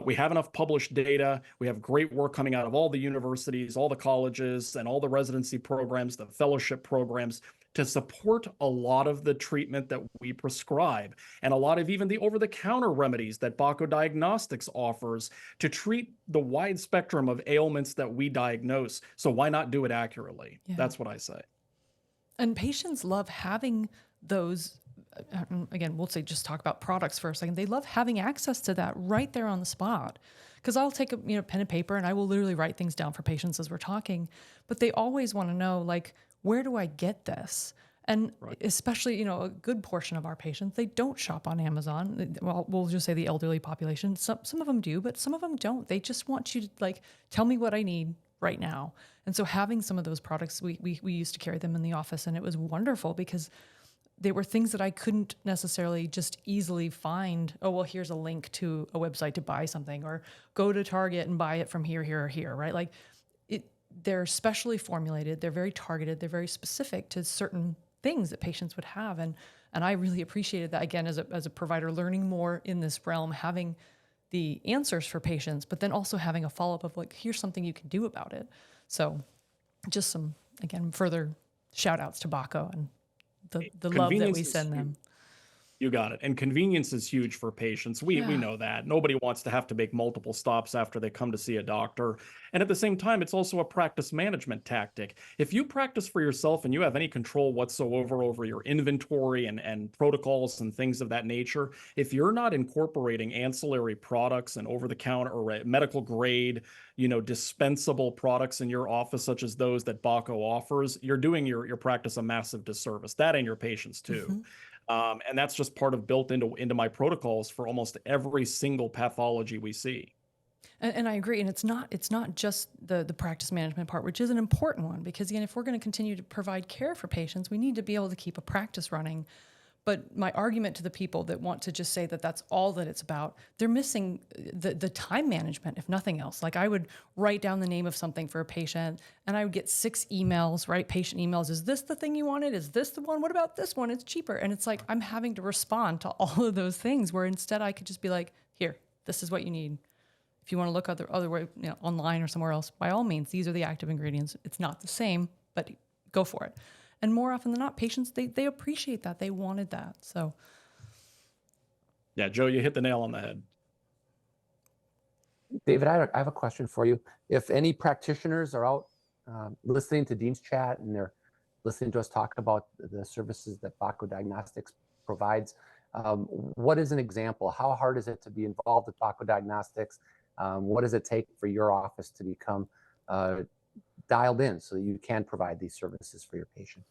We have enough published data. We have great work coming out of all the universities, all the colleges, and all the residency programs, the fellowship programs, to support a lot of the treatment that we prescribe, and a lot of even the over-the-counter remedies that Bako Diagnostics offers to treat the wide spectrum of ailments that we diagnose. So why not do it accurately? Yeah. That's what I say. And patients love having those. Again, we'll say just talk about products for a second. They love having access to that right there on the spot. Because I'll take a pen and paper and I will literally write things down for patients as we're talking. But they always want to know, like, where do I get this? And especially, a good portion of our patients, they don't shop on Amazon. Well, we'll just say the elderly population. Some of them do, but some of them don't. They just want you to tell me what I need right now. And so having some of those products, we used to carry them in the office, and it was wonderful because they were things that I couldn't necessarily just easily find. Oh, well, here's a link to a website to buy something, or go to Target and buy it from here, here, or here, right? They're specially formulated. They're very targeted. They're very specific to certain things that patients would have. And I really appreciated that, again, as a provider, learning more in this realm, having the answers for patients, but then also having a follow-up of here's something you can do about it. So just some, again, further shout outs to Bako and the love that we send them. You got it. And convenience is huge for patients. We know that. Nobody wants to have to make multiple stops after they come to see a doctor. And at the same time, it's also a practice management tactic. If you practice for yourself and you have any control whatsoever over your inventory and protocols and things of that nature, if you're not incorporating ancillary products and over-the-counter or medical grade, dispensable products in your office, such as those that Bako offers, you're doing your practice a massive disservice. That and your patients too. And that's just part of built into my protocols for almost every single pathology we see. And I agree. And it's not just the practice management part, which is an important one, because again, if we're going to continue to provide care for patients, we need to be able to keep a practice running. But my argument to the people that want to just say that that's all that it's about, they're missing the time management, if nothing else. I would write down the name of something for a patient, and I would get 6 emails, right? Patient emails. Is this the thing you wanted? Is this the one? What about this one? It's cheaper. And it's I'm having to respond to all of those things, where instead I could just be like, here, this is what you need. If you want to look other way, online or somewhere else, by all means, these are the active ingredients. It's not the same, but go for it. And more often than not, patients, they appreciate that. They wanted that. So, yeah, Joe, you hit the nail on the head. David, I have a question for you. If any practitioners are out listening to Dean's Chat and they're listening to us talk about the services that Bako Diagnostics provides, what is an example? How hard is it to be involved with Bako Diagnostics? What does it take for your office to become dialed in so that you can provide these services for your patients?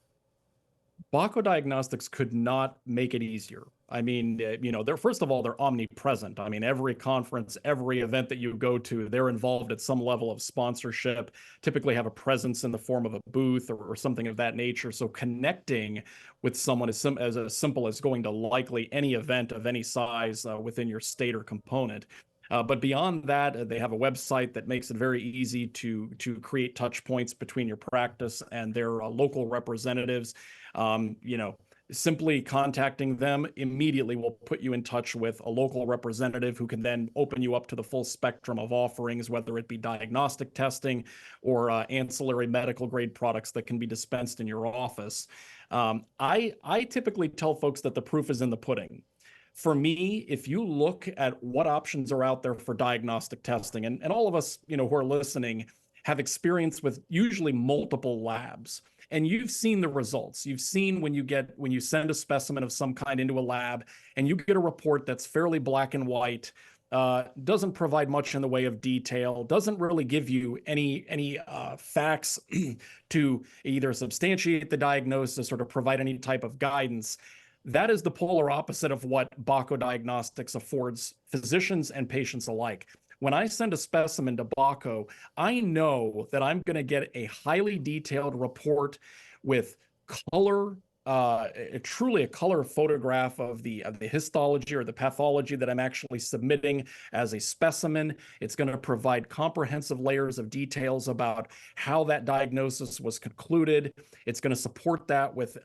Bako Diagnostics could not make it easier. I mean, they're, first of all, they're omnipresent. I mean, every conference, every event that you go to, they're involved at some level of sponsorship, typically have a presence in the form of a booth or something of that nature. So connecting with someone as simple as going to likely any event of any size within your state or component. But beyond that, they have a website that makes it very easy to create touch points between your practice and their local representatives. simply contacting them immediately will put you in touch with a local representative who can then open you up to the full spectrum of offerings, whether it be diagnostic testing or ancillary medical grade products that can be dispensed in your office. I typically tell folks that the proof is in the pudding. For me, if you look at what options are out there for diagnostic testing, and all of us, who are listening have experience with usually multiple labs, and you've seen the results. You've seen when you send a specimen of some kind into a lab and you get a report that's fairly black and white, doesn't provide much in the way of detail, doesn't really give you any facts to either substantiate the diagnosis or to provide any type of guidance. That is the polar opposite of what Bako Diagnostics affords physicians and patients alike. When I send a specimen to Bako, I know that I'm going to get a highly detailed report with color, truly a color photograph of the histology or the pathology that I'm actually submitting as a specimen. It's going to provide comprehensive layers of details about how that diagnosis was concluded. It's going to support that with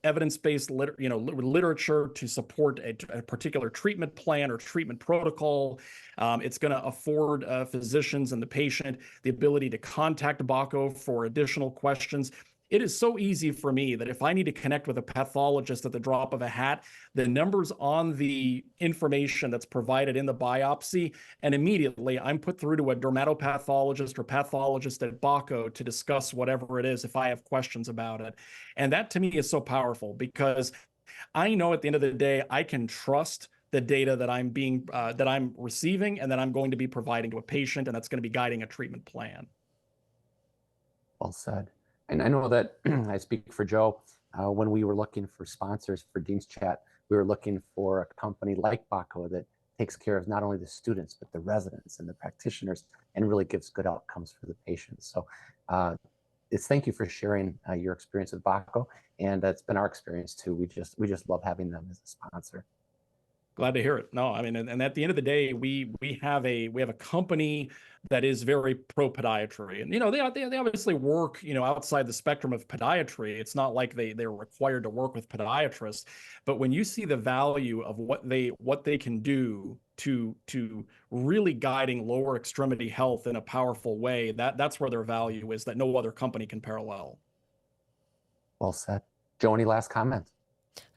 evidence-based literature to support a particular treatment plan or treatment protocol. It's going to afford physicians and the patient the ability to contact Bako for additional questions. It is so easy for me that if I need to connect with a pathologist at the drop of a hat, the numbers on the information that's provided in the biopsy, and immediately I'm put through to a dermatopathologist or pathologist at Bako to discuss whatever it is if I have questions about it. And that to me is so powerful because I know at the end of the day, I can trust the data that I'm receiving and that I'm going to be providing to a patient, and that's going to be guiding a treatment plan. Well said. And I know that I speak for Joe. When we were looking for sponsors for Dean's Chat, we were looking for a company like Bako that takes care of not only the students, but the residents and the practitioners and really gives good outcomes for the patients. So thank you for sharing your experience with Bako. And it's been our experience too. We just love having them as a sponsor. Glad to hear it. No, I mean, and at the end of the day, we have a company that is very pro podiatry, and they obviously work outside the spectrum of podiatry. It's not like they're required to work with podiatrists, but when you see the value of what they can do to really guiding lower extremity health in a powerful way, that's where their value is that no other company can parallel. Well said. Joe, any last comments?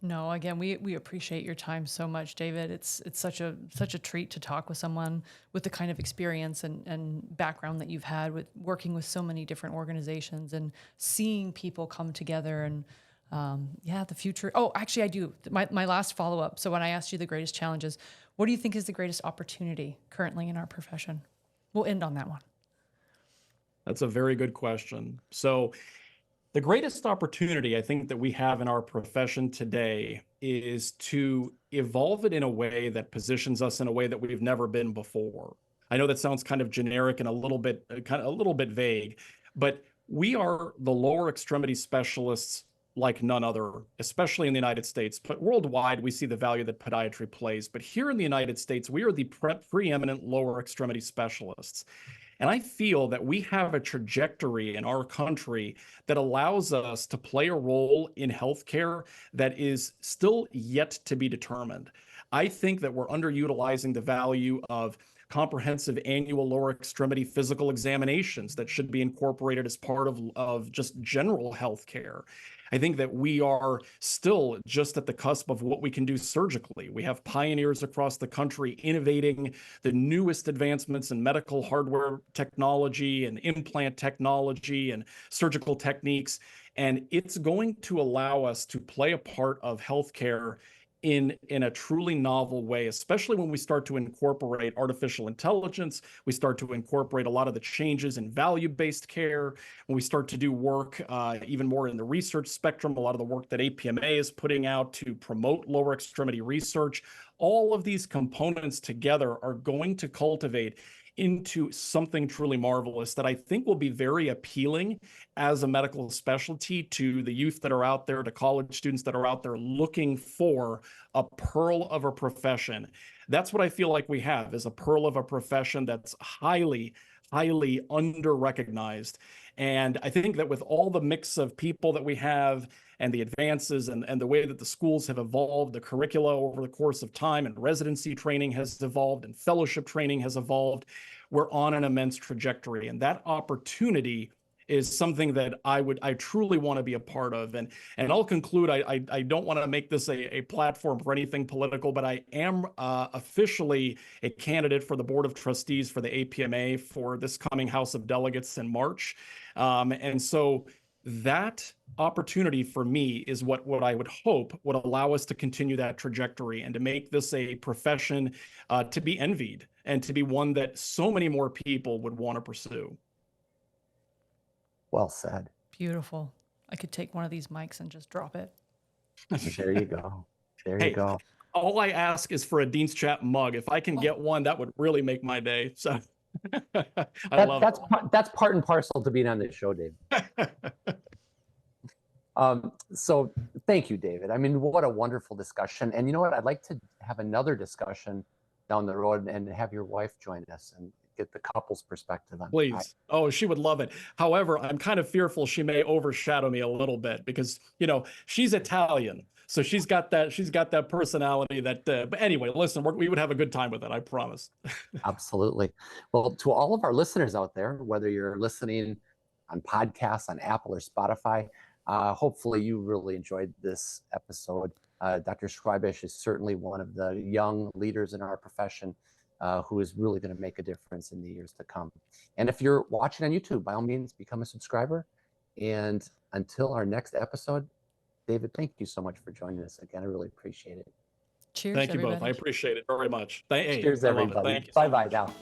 No, again, we appreciate your time so much, David. It's such a treat to talk with someone with the kind of experience and background that you've had with working with so many different organizations and seeing people come together and the future. Oh, actually, I do. My last follow-up. So when I asked you the greatest challenges, what do you think is the greatest opportunity currently in our profession? We'll end on that one. That's a very good question. So the greatest opportunity I think that we have in our profession today is to evolve it in a way that positions us in a way that we've never been before. I know that sounds kind of generic and a little bit vague, but we are the lower extremity specialists like none other, especially in the United States. But worldwide, we see the value that podiatry plays. But here in the United States, we are the preeminent lower extremity specialists. And I feel that we have a trajectory in our country that allows us to play a role in healthcare that is still yet to be determined. I think that we're underutilizing the value of comprehensive annual lower extremity physical examinations that should be incorporated as part of just general healthcare. I think that we are still just at the cusp of what we can do surgically. We have pioneers across the country innovating the newest advancements in medical hardware technology and implant technology and surgical techniques. And it's going to allow us to play a part of healthcare in a truly novel way, especially when we start to incorporate artificial intelligence, we start to incorporate a lot of the changes in value-based care, when we start to do work even more in the research spectrum, a lot of the work that APMA is putting out to promote lower extremity research. All of these components together are going to cultivate into something truly marvelous that I think will be very appealing as a medical specialty to the youth that are out there, to college students that are out there looking for a pearl of a profession. That's what I feel like we have, is a pearl of a profession that's highly under-recognized. And I think that with all the mix of people that we have and the advances and the way that the schools have evolved, the curricula over the course of time, and residency training has evolved and fellowship training has evolved, we're on an immense trajectory. And that opportunity is something that I truly want to be a part of. And I'll conclude, I don't want to make this a platform for anything political, but I am officially a candidate for the Board of Trustees for the APMA for this coming House of Delegates in March. And so that opportunity for me is what I would hope would allow us to continue that trajectory and to make this a profession to be envied and to be one that so many more people would want to pursue. Well said. Beautiful. I could take one of these mics and just drop it. There you go. There you go. All I ask is for a Dean's Chat mug. If I can get one, that would really make my day. So that's part and parcel to being on this show, Dave. So thank you, David. I mean, what a wonderful discussion. And you know what? I'd like to have another discussion down the road and have your wife join us and get the couple's perspective on it. Please. Oh, she would love it. However, I'm kind of fearful she may overshadow me a little bit because, you know, she's Italian. So she's got that personality that, but anyway, listen, we would have a good time with it. I promise. Absolutely. Well, to all of our listeners out there, whether you're listening on podcasts on Apple or Spotify, hopefully you really enjoyed this episode. Dr. Schweibish is certainly one of the young leaders in our profession who is really going to make a difference in the years to come. And if you're watching on YouTube, by all means, become a subscriber. And until our next episode, David, thank you so much for joining us again. I really appreciate it. Cheers, Thank you everybody. both. I appreciate it very much. Cheers, everybody. Bye-bye now.